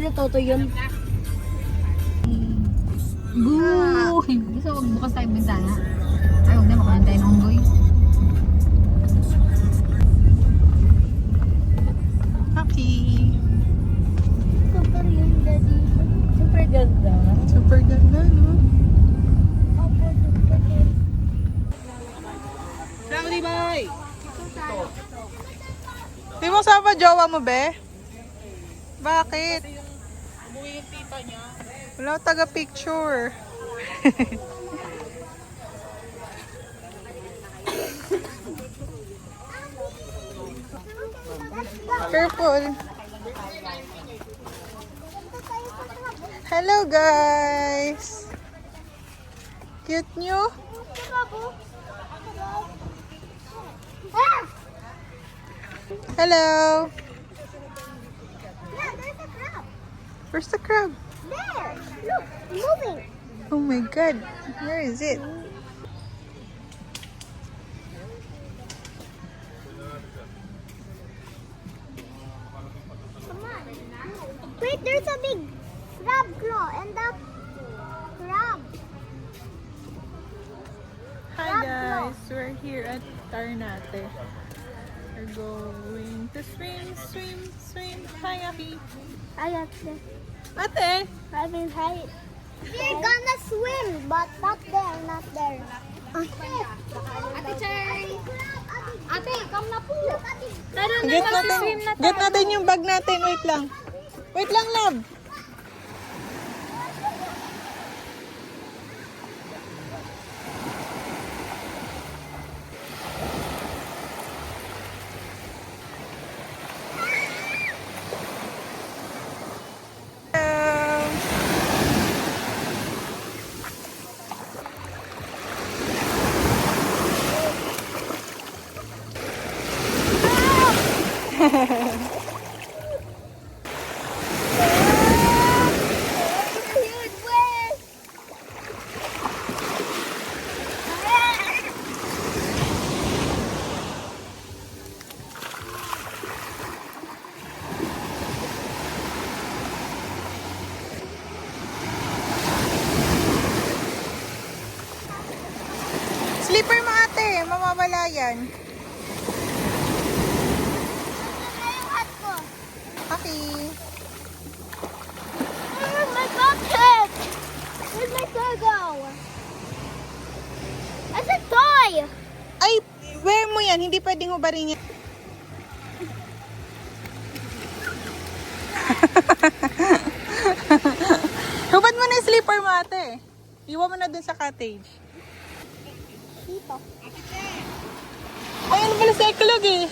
na Toto yun. Goo! Gusto mo bukas tayo bintana? Ay, huwag na makalan tayo ng unggoy. Happy. Super yun, Daddy. Super ganda. Super ganda, no? Opo, super ganda. Rowdy boy! Di mo sama jowa mo, be? Bakit? Umuwi yung tita niya. Wala taga-picture. Careful. Hello, guys. Cute nyo? Hello. Yeah, there's a crab. Where's the crab? There. Look, moving. Oh my god. Where is it? Come on. Wait, there's a big crab claw and the crab. Hi guys, we're here at Tarnate. We're going to swim. Hi, Aki. I got this. Ate! I mean, hi. We're gonna swim, but not there, not there. Ate Chay! Ate, come na po! Tara na, Get natin yung bag natin. Wait lang. Wait lang, love. Slipper mo, ate. Mamawala yan. Okay. Where's my bucket? Where's my toy go? It's a toy! Ay, wear mo yan. Hindi pwedeng hubarin yan. Hubad mo na yung slipper mo, ate. Iwan mo na dun sa cottage. Dito. Ay, ano pala sa eklog eh.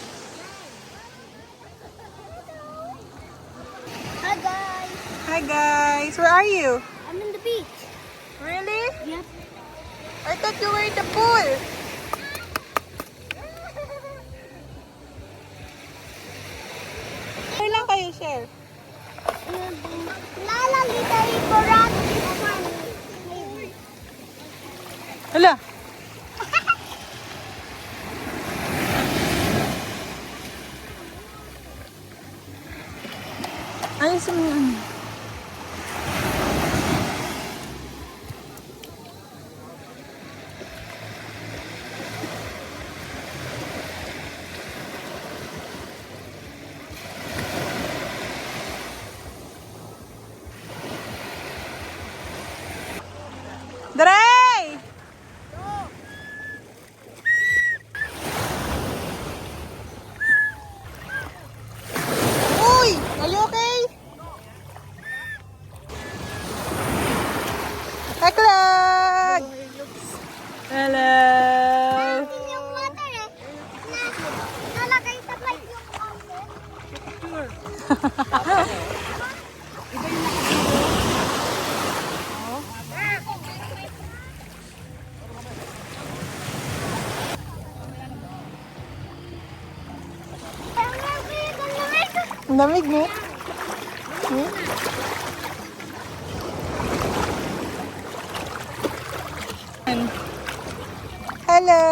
Hi guys! Hi guys, where are you? I'm in the beach. Really? Yep. I thought you were in the pool. Share lang kayo, share. Lala little Koran. Hala. Ayos mo yung ano. Dre! Uy! Are you okay? Eklag! Hello! Malaking yung water eh. Nalagay sa pipe yung water. Ang lamig, no? Hmm? Hello!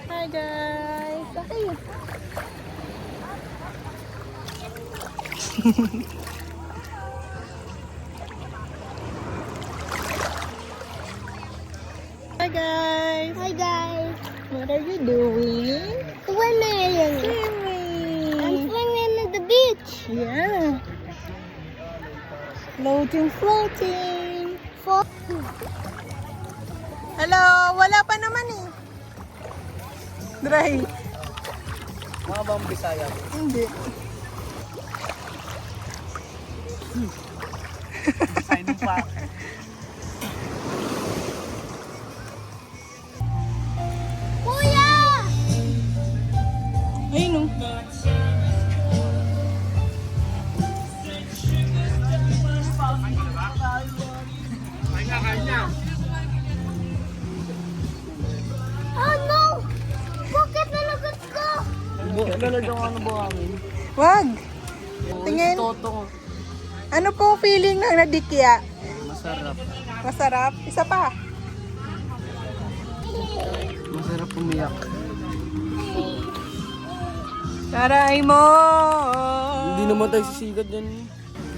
Hi guys! Okay. Hi guys! Hi guys. What are you doing? Swimming. I'm Swimming! swimming at the beach. Yeah! Floating, floating! Hello! Wala pa naman eh. Dry. Mga bang Bisaya? Hindi. Signing pa. Kuya! Ayun oh. Ay nga, kain na. Oh no! Bakit nalagot ko? Lalagyan ko ano buhangin. Wag! Tingin. Totong. Ano po feeling ng nadikya? Masarap. Masarap? Isa pa. Masarap umiyak. Taray mo! Hindi naman tayo sisigat yan.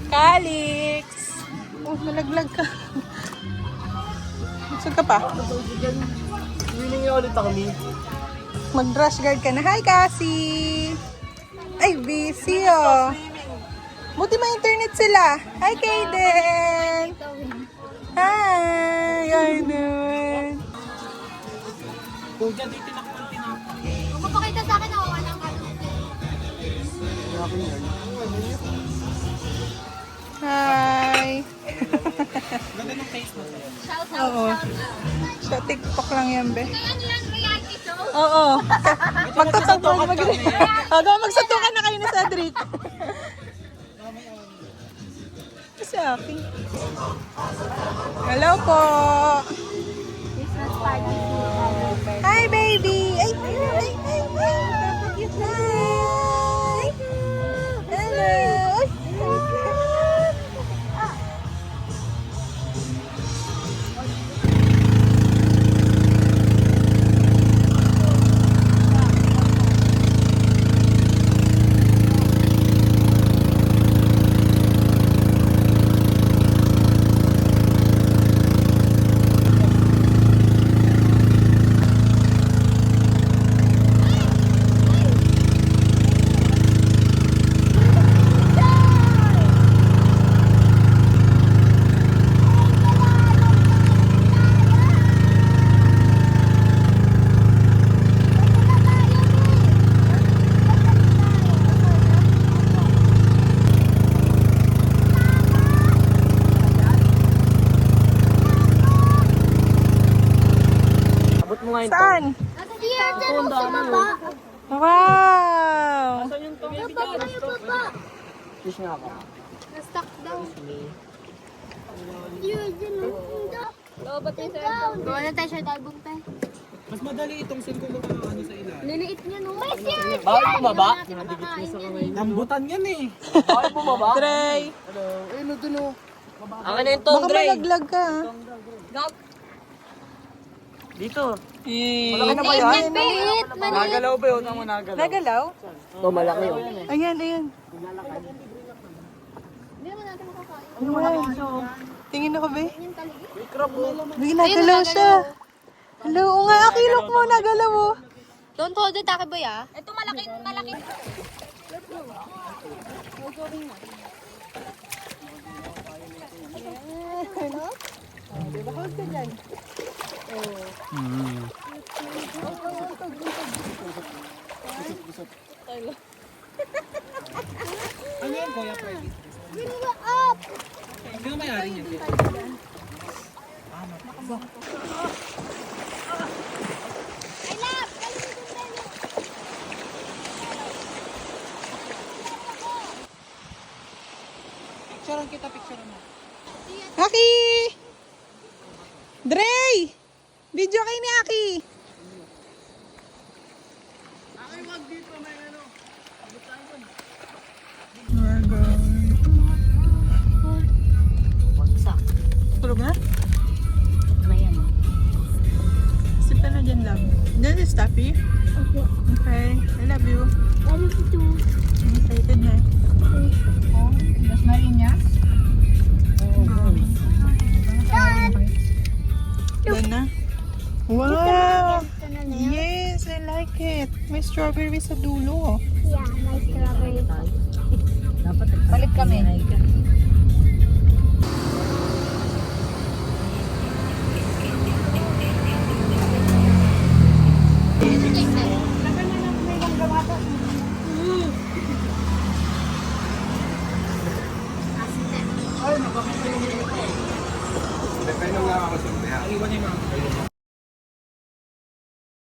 Calix! Oh, malaglag ka. Gusto ka pa? Willing niya ulit ako ni. Mag-brush guard ka na. Hi, Cassie! Ay, busy oh. Buti may internet sila. Hi, Kaden! Hi! Kaden! Kuya, dito na kung tinapon. Kung mapakita sa akin, nawawa ng kalong. Tinapon yan. Hi! Ganda ng face mo sa'yo. Shout Oo. out, shout out. Sa TikTok lang yan, be. Kaya ano yan, reality show? Oo. Magtutugtog magsutukan na kayo ni Cedric. Kasi akin. Hello po. Christmas party. Hi, baby. Ay, ay, ay, ay. Hi. Hello. Ay. Abot mo nga yun. Saan? Here, dyan sa baba. Wow. Saan yung to? Sa baba yung baba. Fish nga ako. Na-stuck daw. Here, dyan o. Lobot yung cellphone. Gawa na tayo short album tayo. Mas madali itong sin kung ano sa ilalim. Liliit niya no. May serious Bawal bumaba? Nakakain yan eh. Lambutan yan eh. Bawal bumaba? Trey. Hello. Ayun o dun o. Ang ano yung Baka malaglag ka. Dito. Eh. Malaki na ba Maliit yan? yan, maliit. Maliit. Nagalaw ba yun? Ang nagalaw. Nagalaw? Oh, malaki yun. Ayan, ayan. Hindi naman natin makakain. Wow. Tingin ako, be. Yung taligi. May crab mo. Be, nagalaw siya. Hello, oo nga, akilok mo, nagalaw mo. Don't hold it, Taki Boy ah. Ito malaki, malaki. Diba, hold ka dyan. Ano yan, kuya? Pwede. Bring me up. Sino may-ari niyan? I love. Picturean kita, picturean mo. Aki! Dre! Video kay ni Aki. Ay, wag dito, may ano. Wagsak. Tulog na? May ano. Sip ka na dyan, love. That is Taffy? Okay. I love you. I love you too. I'm excited na. Oh. Las Marinas. Doon na. Wow! Yes, I like it. May strawberry sa dulo. Yeah, my strawberry. Balik kami. Iwan niyo, ma'am.